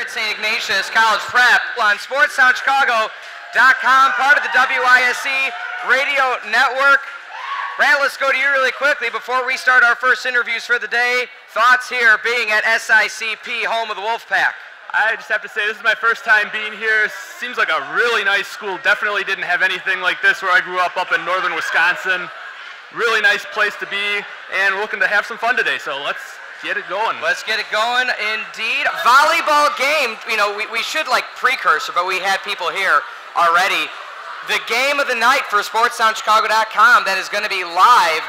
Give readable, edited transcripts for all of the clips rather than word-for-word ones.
at St. Ignatius College Prep on SportsTownChicago.com, part of the WISC radio network. Brant, let's go to you really quickly before we start our first interviews for the day. Thoughts here being at SICP, home of the Wolfpack? I just have to say, this is my first time being here. Seems like a really nice school. Definitely didn't have anything like this where I grew up in northern Wisconsin. Really nice place to be, and we're looking to have some fun today, so let's get it going. Let's get it going, indeed. Volleyball game, you know, we should like precursor, but we had people here already. The game of the night for SportsTownChicago.com that is going to be live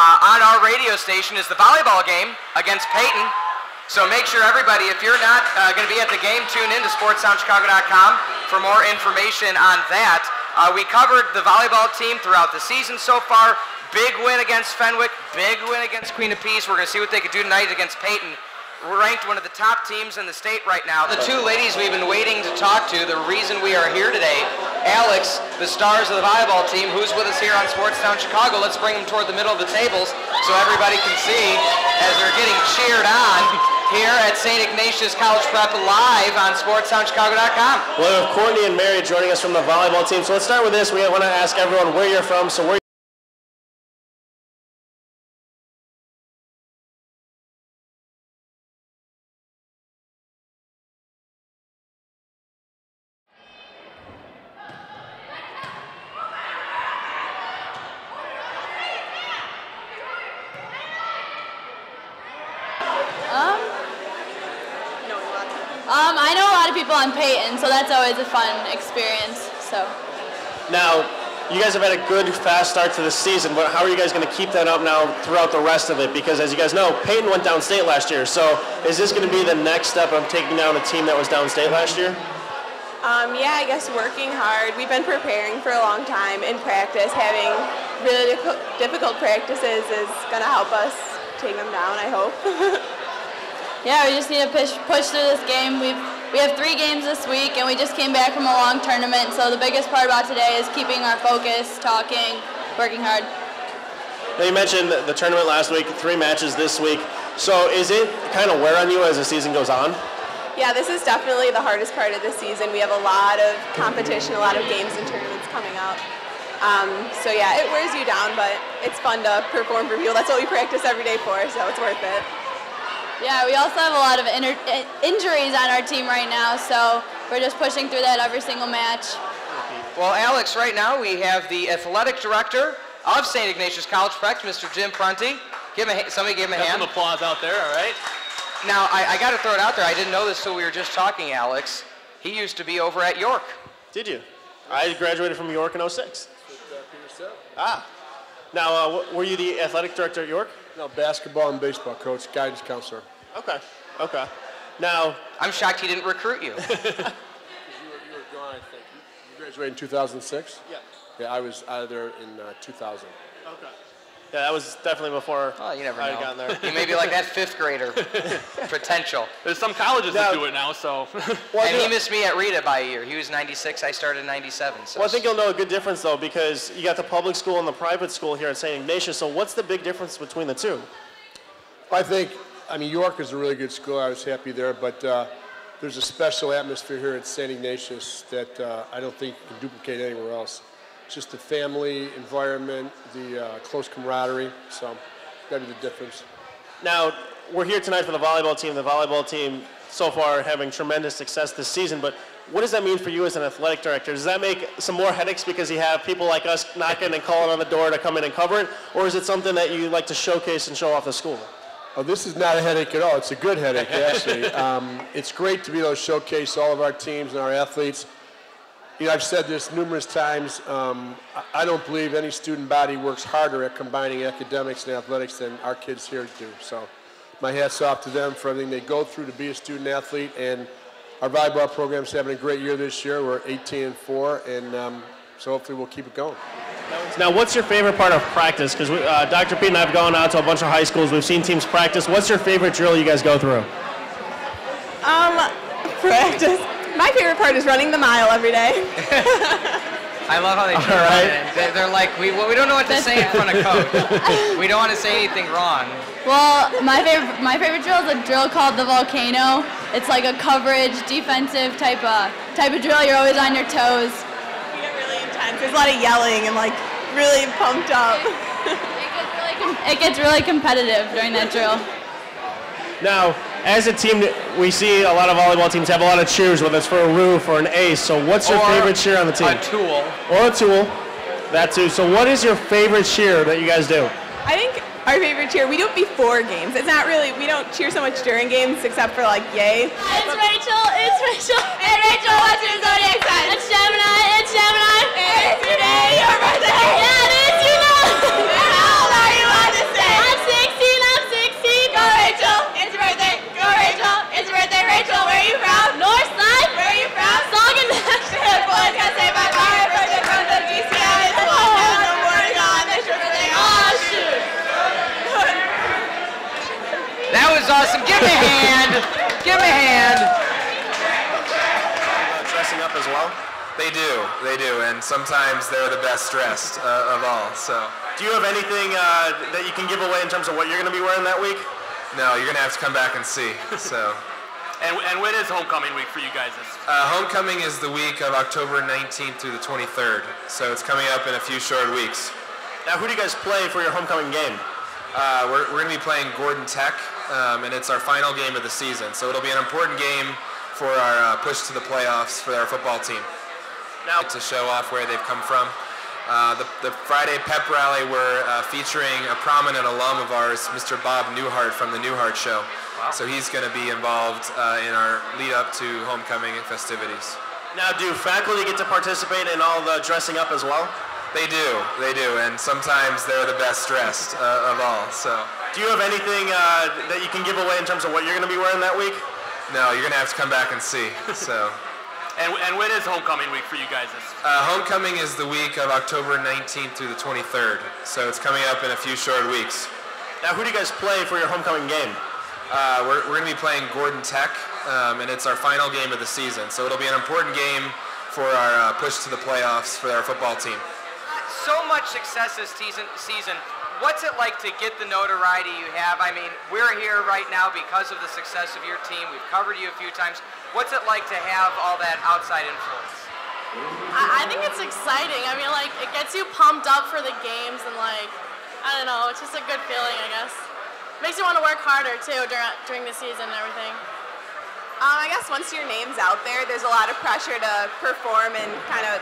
on our radio station is the volleyball game against Peyton. So make sure everybody, if you're not going to be at the game, tune in to SportsTownChicago.com for more information on that. We covered the volleyball team throughout the season so far. Big win against Fenwick, big win against Queen of Peace. We're going to see what they could do tonight against Peyton. We're ranked one of the top teams in the state right now. The two ladies we've been waiting to talk to, the reason we are here today, Alex, the stars of the volleyball team, who's with us here on Sportstown Chicago. Let's bring them toward the middle of the tables so everybody can see as they're getting cheered on here at St. Ignatius College Prep live on SportsTownChicago.com. Well, we have Courtney and Mary joining us from the volleyball team. So let's start with this. We want to ask everyone where you're from. So where I know a lot of people on Peyton, so that's always a fun experience. So. Now, you guys have had a good, fast start to the season, but how are you guys going to keep that up now throughout the rest of it? Because as you guys know, Peyton went downstate last year. So is this going to be the next step of taking down a team that was downstate last year? Yeah, I guess working hard. We've been preparing for a long time in practice. Having really difficult practices is going to help us take them down, I hope. Yeah, we just need to push through this game. We have 3 games this week, and we just came back from a long tournament. So the biggest part about today is keeping our focus, talking, working hard. Now you mentioned the tournament last week, 3 matches this week. So is it kind of wear on you as the season goes on? Yeah, this is definitely the hardest part of the season. We have a lot of competition, a lot of games and tournaments coming up. So yeah, it wears you down, but it's fun to perform for people. That's what we practice every day for, so it's worth it. Yeah, we also have a lot of injuries on our team right now, so we're just pushing through that every single match. Well, Alex, right now we have the athletic director of St. Ignatius College Prep, Mr. Jim Prunty. Somebody give him a hand. Some applause out there, all right? Now, I got to throw it out there. I didn't know this till we were just talking, Alex. He used to be over at York. Did you? I graduated from York in '06. Ah. Now, were you the athletic director at York? No, basketball and baseball coach, guidance counselor. Okay. Okay. Now, I'm shocked he didn't recruit you. You were gone, I think. You graduated in 2006? Yeah. Yeah, I was out of there in 2000. Okay. Yeah, that was definitely before You never I know. had gotten there. He may be like that 5th grader potential. There's some colleges that do it now, so. And he missed me at Rita by a year. He was 96, I started in 97. So. Well, I think you'll know a good difference, though, because you got the public school and the private school here at St. Ignatius. So what's the big difference between the two? I mean, York is a really good school. I was happy there, but there's a special atmosphere here at St. Ignatius that I don't think you can duplicate anywhere else. Just the family environment, the close camaraderie, so that'd be the difference. Now, we're here tonight for the volleyball team. The volleyball team so far having tremendous success this season, but what does that mean for you as an athletic director? Does that make some more headaches because you have people like us knocking and calling on the door to come in and cover it, or is it something that you like to showcase and show off the school? Oh, this is not a headache at all. It's a good headache, actually. It's great to be able to showcase all of our teams and our athletes. You know, I've said this numerous times. I don't believe any student body works harder at combining academics and athletics than our kids here do. So my hat's off to them for everything they go through to be a student athlete. And our volleyball program's having a great year this year. We're 18-4, and so hopefully we'll keep it going. Now, what's your favorite part of practice? Because Dr. Pete and I have gone out to a bunch of high schools. We've seen teams practice. What's your favorite drill you guys go through? Practice. My favorite part is running the mile every day. I love how they turn it. They're like, we don't know what to say in front of coach. We don't want to say anything wrong. Well, my favorite drill is a drill called the volcano. it's like a coverage, defensive type of drill. You're always on your toes. We get really intense. There's a lot of yelling and like really pumped up. It gets really competitive during that drill. Now, as a team, we see a lot of volleyball teams have a lot of cheers, whether it's for a roof or an ace. So what's your favorite cheer on the team? A tool. Or a tool. That too. So what is your favorite cheer that you guys do? I think our favorite cheer, we do it before games. It's not really, we don't cheer so much during games except for like yay. It's Rachel. Hey Rachel, what's your zodiac sign? It's Gemini. It's today your birthday. Yeah, it is, you know. How old are you on this day? I'm 16. Go Rachel. It's your birthday. Go Rachel. It's your birthday, Rachel. Where are you from? North Side. Where are you from? Saugus. Boys gotta say bye bye. Birthday from the GCI. No more to go on this birthday. Oh shoot. That was awesome. Give me a hand. Give me a hand. Dressing up as well? They do, and sometimes they're the best dressed of all. So, Do you have anything that you can give away in terms of what you're going to be wearing that week? no, you're gonna have to come back and see. So, And when is homecoming week for you guys? homecoming is the week of October 19th through the 23rd. So it's coming up in a few short weeks. Now, who do you guys play for your homecoming game? We're gonna be playing Gordon Tech, and it's our final game of the season. So it'll be an important game for our push to the playoffs for our football team. Now, To show off where they've come from. The Friday pep rally, we're featuring a prominent alum of ours, Mr. Bob Newhart from the Newhart Show. Wow. So he's going to be involved in our lead up to homecoming festivities. now, do faculty get to participate in all the dressing up as well? They do, and sometimes they're the best dressed of all. So, Do you have anything that you can give away in terms of what you're going to be wearing that week? no, you're going to have to come back and see. So. And when is homecoming week for you guys? Homecoming is the week of October 19th through the 23rd. So it's coming up in a few short weeks. Now, who do you guys play for your homecoming game? We're going to be playing Gordon Tech, and it's our final game of the season. So it'll be an important game for our push to the playoffs for our football team. So much success this season. What's it like to get the notoriety you have? I mean, we're here right now because of the success of your team. We've covered you a few times. What's it like to have all that outside influence? I think it's exciting. I mean, like, it gets you pumped up for the games and, like, I don't know, it's just a good feeling, I guess. Makes you want to work harder, too, during the season and everything. I guess once your name's out there, there's a lot of pressure to perform and kind of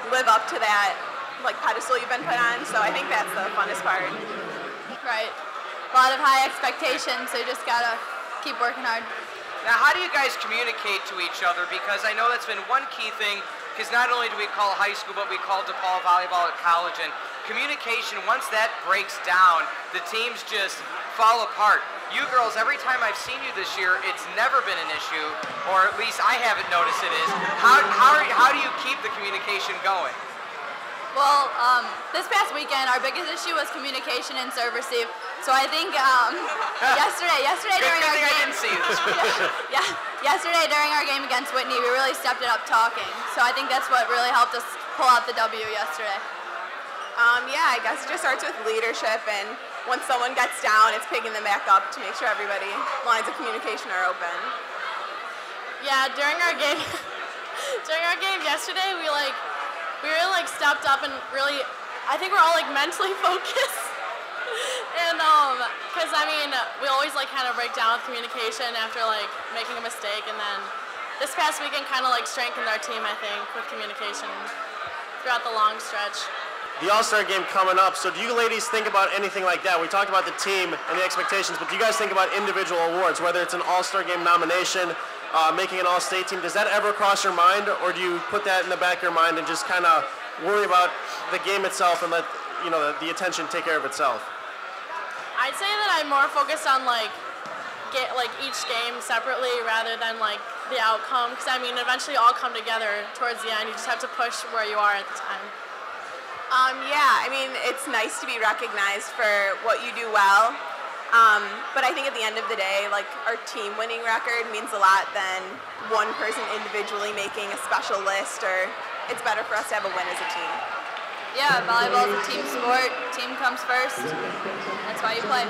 live up to that like pedestal you've been put on. So I think that's the funnest part. Right. A lot of high expectations, so you just gotta keep working hard. Now, how do you guys communicate to each other? Because I know that's been one key thing, because not only do we call high school, but we call DePaul volleyball at college, and communication, once that breaks down, the teams just fall apart. You girls, every time I've seen you this year, it's never been an issue, or at least I haven't noticed it is. How do you keep the communication going? Well, this past weekend, our biggest issue was communication and serve receive. So I think yesterday during our game, I didn't see this. yesterday during our game against Whitney, we really stepped it up talking. So I think that's what really helped us pull out the W yesterday. Yeah, I guess it just starts with leadership, and once someone gets down, it's picking them back up to make sure everybody lines of communication are open. Yeah, during our game yesterday, we really like stepped up and really, I think we're all like mentally focused. And because I mean, we always like kind of break down with communication after like making a mistake, and then this past weekend kind of like strengthened our team, I think, with communication throughout the long stretch. The All-Star game coming up, so do you ladies think about anything like that? We talked about the team and the expectations, but do you guys think about individual awards, whether it's an All-Star game nomination, making an All-State team? Does that ever cross your mind, or do you put that in the back of your mind and just kind of worry about the game itself and let the attention take care of itself? I'd say that I'm more focused on each game separately rather than like the outcome, because I mean eventually all come together towards the end. You just have to push where you are at the time. Yeah, I mean, it's nice to be recognized for what you do well, but I think at the end of the day, like, our team winning record means a lot than one person individually making a special list, or it's better for us to have a win as a team. Yeah, volleyball is a team sport. Team comes first. That's why you play.